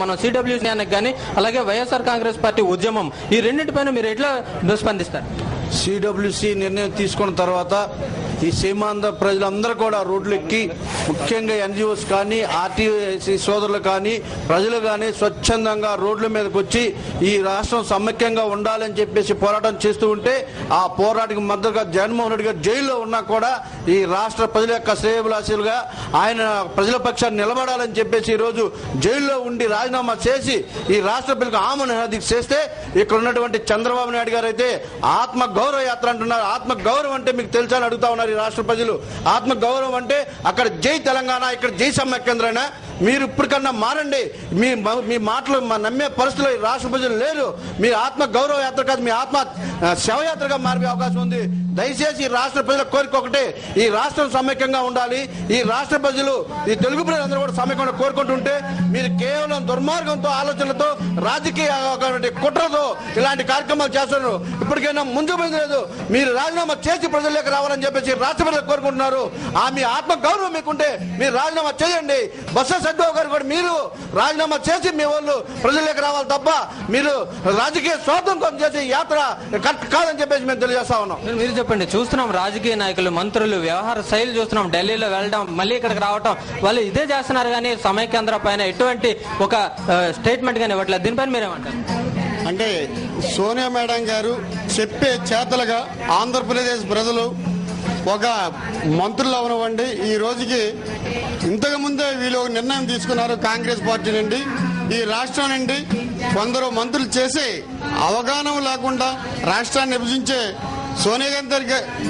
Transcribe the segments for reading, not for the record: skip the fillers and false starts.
మనం సిడబ్ల్యూసీ కానీ అలాగే వైఎస్ఆర్ కాంగ్రెస్ పార్టీ ఉద్యమం ఈ రెండింటిపైన మీరు ఎట్లా స్పందిస్తారు? సిడబ్ల్యూసీ నిర్ణయం తీసుకున్న తర్వాత ఈ సీమాంధ్ర ప్రజలందరూ కూడా రోడ్లు ఎక్కి, ముఖ్యంగా ఎన్జిఓస్ కానీ ఆర్టీసీ సోదరులు కానీ ప్రజలు కానీ స్వచ్ఛందంగా రోడ్ల మీదకి వచ్చి ఈ రాష్ట్రం సమైక్యంగా ఉండాలని చెప్పేసి పోరాటం చేస్తూ ఉంటే, ఆ పోరాటానికి మద్దతుగా జగన్మోహన్ రెడ్డి గారు జైల్లో ఉన్నా కూడా ఈ రాష్ట్ర ప్రజల యొక్క శ్రేయభిలాషులుగా ఆయన ప్రజల పక్షాన్ని నిలబడాలని చెప్పేసి ఈరోజు జైల్లో ఉండి రాజీనామా చేసి ఈ రాష్ట్ర ప్రజలకు ఆమోదం చేస్తే, ఇక్కడ ఉన్నటువంటి చంద్రబాబు నాయుడు గారు అయితే ఆత్మ గౌరవ యాత్ర అంటున్నారు. ఆత్మ గౌరవం అంటే మీకు తెలుసా అని అడుగుతా ఉన్నారు ఈ రాష్ట్ర ప్రజలు. ఆత్మ గౌరవం అంటే అక్కడ జై తెలంగాణ, ఇక్కడ జై సమైక్యాంధ్రనా? మీరు ఇప్పటికన్నా మారండి. మీ మాటలు నమ్మే పరిస్థితుల్లో ఈ రాష్ట్ర ప్రజలు లేరు. మీ ఆత్మ గౌరవ యాత్ర కాదు, మీ ఆత్మ శవయాత్రగా మారే అవకాశం ఉంది. దయచేసి ఈ రాష్ట్ర ప్రజల కోరిక ఒకటే, ఈ రాష్ట్రం సమైక్యంగా ఉండాలి. ఈ రాష్ట్ర ప్రజలు, ఈ తెలుగు ప్రజలందరూ కూడా సమైక్యంగా కోరుకుంటుంటే, మీరు కేవలం దుర్మార్గంతో, ఆలోచనలతో, రాజకీయ కుట్రతో ఇలాంటి కార్యక్రమాలు చేస్తున్నారు. ఇప్పటికైనా ముందు లేదు, మీరు రాజీనామా చేసి ప్రజల్లోకి రావాలని చెప్పేసి రాష్ట్ర ప్రజలు కోరుకుంటున్నారు. మీ ఆత్మ గౌరవం మీకుంటే మీరు రాజీనామా చేయండి. బొత్స సత్యనారాయణ గారు కూడా మీరు రాజీనామా చేసి మీ వాళ్ళు ప్రజల్లోకి రావాలి తప్ప మీరు రాజకీయ స్వార్థం కోసం చేసే యాత్ర కరెక్ట్ కాదని చెప్పేసి మేము తెలియజేస్తా ఉన్నాం. మీరు చెప్పండి, చూస్తున్నాం రాజకీయ నాయకులు, మంత్రులు వ్యవహార శైలి చూస్తున్నాం. ఢిల్లీలో వెళ్ళడం, మళ్ళీ ఇక్కడికి రావడం, వాళ్ళు ఇదే చేస్తున్నారు కానీ సమైక్యాంధ్ర పైన ఎటువంటి ఒక స్టేట్మెంట్ కానీ ఇవ్వట్లేదు. దీనిపైన మీరేమంటారు? అంటే సోనియా మేడం గారు చెప్పే చేతలుగా ఆంధ్రప్రదేశ్ ప్రజలు ఒక మంత్రులు అవనివ్వండి, ఈ రోజుకి ఇంతకు ముందే వీళ్ళు ఒక నిర్ణయం తీసుకున్నారు. కాంగ్రెస్ పార్టీ నుండి, ఈ రాష్ట్రం నుండి కొందరు మంత్రులు చేసే అవగాహన లేకుండా రాష్ట్రాన్ని విభజించే సోనియా గాంధీ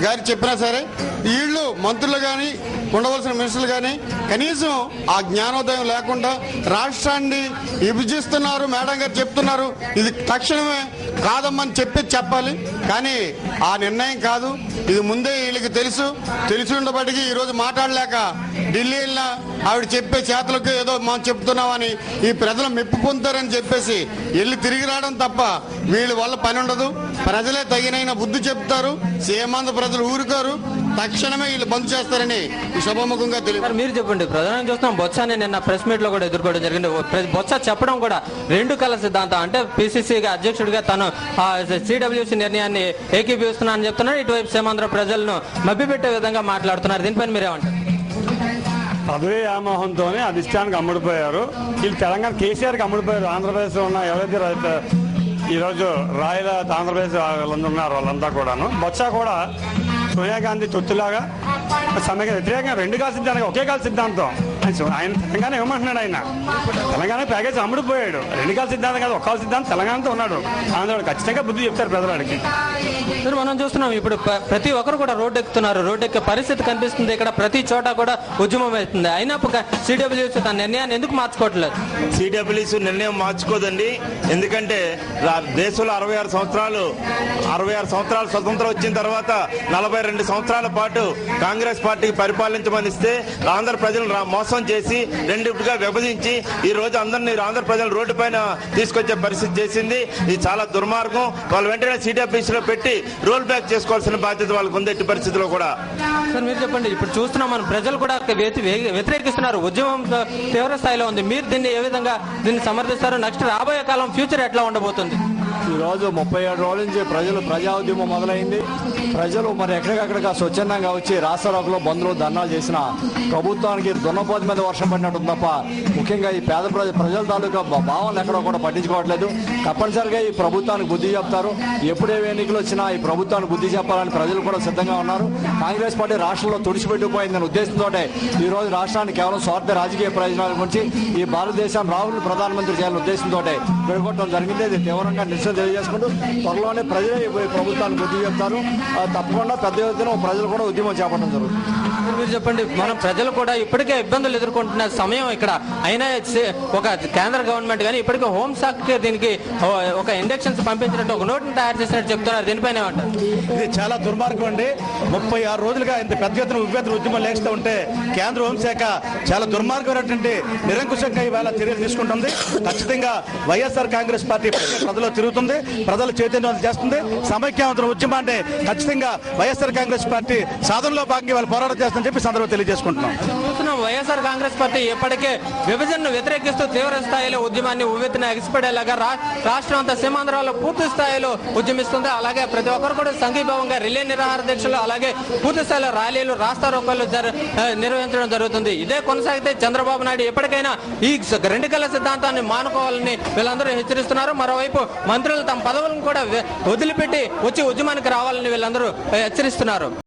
గారు చెప్పినా సరే, వీళ్ళు మంత్రులు కానీ ఉండవలసిన మినిస్టర్లు కానీ కనీసం ఆ జ్ఞానోదయం లేకుండా రాష్ట్రాన్ని విభజిస్తున్నారు. మేడం గారు చెప్తున్నారు, ఇది తక్షణమే కాదమ్మని చెప్పాలి. కానీ ఆ నిర్ణయం కాదు, ఇది ముందే వీళ్ళకి తెలిసి ఉండబట్టి ఈరోజు మాట్లాడలేక ఢిల్లీ వెళ్ళినా ఆవిడ చెప్పే చేతలకు ఏదో మనం చెప్తున్నామని ఈ ప్రజలు మెప్పు పొందుతారని చెప్పేసి వెళ్ళి తిరిగి రావడం తప్ప వీళ్ళ వల్ల పని ఉండదు. ప్రజలే తగినైన బుద్ధి చెప్తారు. సీమాంధ్ర ప్రజలు ఊరుకోరు. తక్షణమే వీళ్ళు బంద్ చేస్తారని సభాముఖంగా తెలియదు. మీరు చెప్పండి, ప్రధానంగా చూస్తున్నాం బొత్సాని నిన్న ప్రెస్ మీట్ లో కూడా ఎదుర్కోవడం జరిగింది. బొత్స చెప్పడం కూడా రెండు కళ సిద్ధాంతం, అంటే పిసిసి అధ్యక్షుడిగా తను సిడబ్ల్యూసీ నిర్ణయాన్ని ఏకీభవిస్తున్నా అని చెప్తున్నారు. ఇటువైపు సీమాంధ్ర ప్రజలను మభ్యపెట్టే విధంగా మాట్లాడుతున్నారు. దీనిపైన మీరేమంటారు? పదవీ వ్యామోహంతోనే అధిష్టానికి అమ్ముడిపోయారు. వీళ్ళు తెలంగాణ కేసీఆర్కి అమ్ముడిపోయారు. ఆంధ్రప్రదేశ్ లో ఉన్న ఎవరైతే ఈరోజు రాయల ఆంధ్రప్రదేశ్ వాళ్ళందరూ ఉన్నారు, వాళ్ళంతా కూడాను. బొత్స కూడా సోనియా గాంధీ తొత్తులాగా సమైక్య వ్యతిరేకంగా రెండు కాల సిద్ధాంతం, ఒకే కాల సిద్ధాంతం. ఆయన తెలంగాణ ఏమంటున్నాడు? ఆయన తెలంగాణ ప్యాకేజ్ అమ్ముడిపోయాడు. రెండు కాల సిద్ధాంతం కాదు, ఒక్క సిద్ధాంతం తెలంగాణతో ఉన్నాడు. ఆంధ్ర ఖచ్చితంగా బుద్ధి చెప్తారు ప్రజలకి. మనం చూస్తున్నాం ఇప్పుడు ప్రతి ఒక్కరు కూడా రోడ్డు ఎక్కుతున్నారు. రోడ్డు ఎక్కే పరిస్థితి కనిపిస్తుంది. ఇక్కడ ప్రతి చోట కూడా ఉద్యమం అవుతుంది. అయినప్పుడు సిడబ్ల్యూసీ తన నిర్ణయాన్ని ఎందుకు మార్చుకోవట్లేదు? సిడబ్ల్యూసీ నిర్ణయం మార్చుకోదండి. ఎందుకంటే దేశంలో 66 సంవత్సరాలు స్వతంత్రం వచ్చిన తర్వాత 42 సంవత్సరాల పాటు కాంగ్రెస్ పార్టీకి పరిపాలించమనిస్తే ఆంధ్ర ప్రజలను మోసం చేసి రెండుగా విభజించి ఈ రోజు అందరినీ ఆంధ్ర ప్రజలు రోడ్డు పైన తీసుకొచ్చే పరిస్థితి చేసింది. ఇది చాలా దుర్మార్గం. వాళ్ళు వెంటనే సిడబ్ల్యూసీలో పెట్టి రోల్ బ్యాక్ చేసుకోవాల్సిన బాధ్యత వాళ్ళకు ఉంది ఎట్టి పరిస్థితిలో కూడా. సార్ మీరు చెప్పండి, ఇప్పుడు చూస్తున్నాం మనం ప్రజలు కూడా వ్యతిరేకిస్తున్నారు. ఉద్యమం తీవ్ర స్థాయిలో ఉంది. మీరు దీన్ని ఏ విధంగా దీన్ని సమర్థిస్తారు? నెక్స్ట్ రాబోయే కాలం ఫ్యూచర్ ఎట్లా ఉండబోతుంది? ఈ రోజు 37 రోజుల నుంచి ప్రజా ఉద్యమం మొదలైంది. ప్రజలు మరి ఎక్కడికక్కడిగా స్వచ్ఛందంగా వచ్చి రాష్ట్రాలలో బంధువులు ధర్నాలు చేసిన ప్రభుత్వానికి దున్నపోతు మీద వర్షం పడినట్టు తప్ప ముఖ్యంగా ఈ పేద ప్రజల తాలూకా భావనలు ఎక్కడో కూడా పట్టించుకోవట్లేదు. తప్పనిసరిగా ఈ ప్రభుత్వానికి బుద్ధి చెప్తారు. ఎప్పుడే ఎన్నికలు వచ్చినా ఈ ప్రభుత్వానికి బుద్ధి చెప్పాలని ప్రజలు కూడా సిద్ధంగా ఉన్నారు. కాంగ్రెస్ పార్టీ రాష్ట్రంలో తుడిచిపెట్టిపోయిందనే ఉద్దేశంతో ఈ రోజు రాష్ట్రాన్ని కేవలం స్వార్థ రాజకీయ ప్రయోజనాల గురించి ఈ భారతదేశాన్ని రాహుల్ ప్రధానమంత్రి చేయాలనే ఉద్దేశంతో విడగొట్టడం జరిగింది. ఇది తీవ్రంగా నిరసన తెలియజేసుకుంటూ త్వరలోనే ప్రజలే ప్రభుత్వానికి బుద్ధి చెప్తారు. తప్పకుండా పెద్ద ఎత్తున ప్రజలు కూడా ఉద్యమం చేపట్టడం జరుగుతుంది. మీరు చెప్పండి, మనం ప్రజలు కూడా ఇప్పటికే ఇబ్బందులు ఎదుర్కొంటున్న సమయం ఇక్కడ అయినా ఒక కేంద్ర గవర్నమెంట్ కానీ ఇప్పటికే హోంశాఖ దీనికి ఒక ఇంజక్షన్స్ పంపించినట్టు ఒక నోటును తయారు చేసినట్టు చెప్తున్నారు. దీనిపైన ఏమంటారు? ఇది చాలా దుర్మార్గం అండి. 36 రోజులుగా ఇంత పెద్ద ఎత్తున ఉద్యమం లేస్తూ ఉంటే కేంద్ర హోంశాఖ చాలా దుర్మార్గమైనటువంటి నిరంకుశంగా ఇవాళ చర్యలు తీసుకుంటుంది. ఖచ్చితంగా వైఎస్ఆర్ కాంగ్రెస్ పార్టీ ప్రజల్లో తిరుగుతుంది, ప్రజలు చైతన్యవంతం చేస్తుంది. సమైక్యాంధ్ర ఉద్యమాన్ని ఖచ్చితంగా వైఎస్ఆర్ కాంగ్రెస్ పార్టీ సాధనలో భాగంగా వాళ్ళు పోరాటం చేస్తుందని చెప్పి సందర్భంగా తెలియజేసుకుంటున్నాం. వైఎస్ఆర్ కాంగ్రెస్ పార్టీ ఇప్పటికే విభజనను వ్యతిరేకిస్తూ తీవ్ర స్థాయిలో ఉద్యమాన్ని ఉవ్వెత్తున ఎగిసిపడేలాగా రాష్ట్రం అంతా సీమాంధ్రాలో పూర్తి స్థాయిలో ఉద్యమిస్తుంది. అలాగే ప్రతి ఒక్కరు కూడా సంఘీభావంగా రిలే నిరాహార దీక్షలు అలాగే పూర్తి స్థాయిలో ర్యాలీలు రాస్తారోకోలు నిర్వహించడం జరుగుతుంది. ఇదే కొనసాగితే చంద్రబాబు నాయుడు ఎప్పటికైనా ఈ రెండు కళ్ళ సిద్ధాంతాన్ని మానుకోవాలని వీళ్ళందరూ హెచ్చరిస్తున్నారు. మరోవైపు మంత్రులు తమ పదవులను కూడా వదిలిపెట్టి వచ్చి ఉద్యమానికి రావాలని వీళ్ళందరూ హెచ్చరిస్తున్నారు.